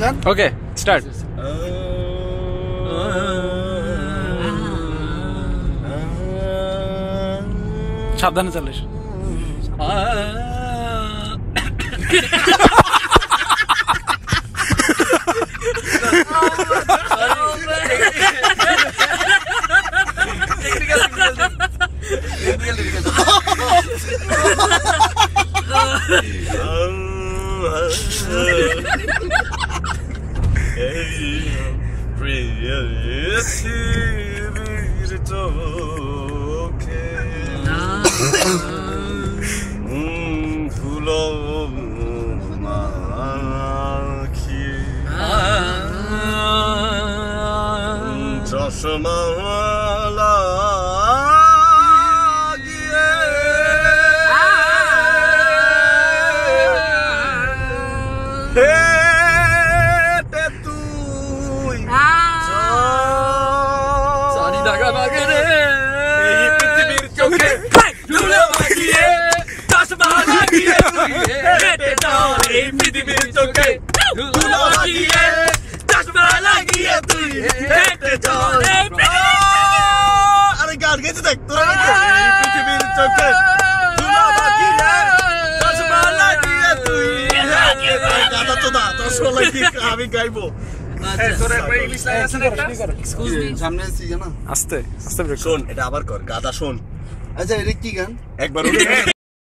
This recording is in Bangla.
গান ওকে স্টার্ট সাবধানে চালিস চশমাওয়ালা গিয়ে হেটে তুই সারি দাগা বাগে রে এই পৃথিবীর চোখে ধুলো লাগিয়ে চশমা লাগিয়ে তুই হেঁটে চল এই পৃথিবীর চোখে ধুলো লাগিয়ে চশমা লাগিয়ে তুই হেঁটে চল আরে গান গেছে দেখ তোরা এই পৃথিবীর চোখে ধুলো লাগিয়ে চশমা লাগিয়ে তুই গানা তো না চশমা লাগিয়ে আমি গাইবো সামনে আসছি না আস্তে আস্তে ব্রেক শোন এটা আবার কর গাদা শোন আচ্ছা এটা কি গান একবার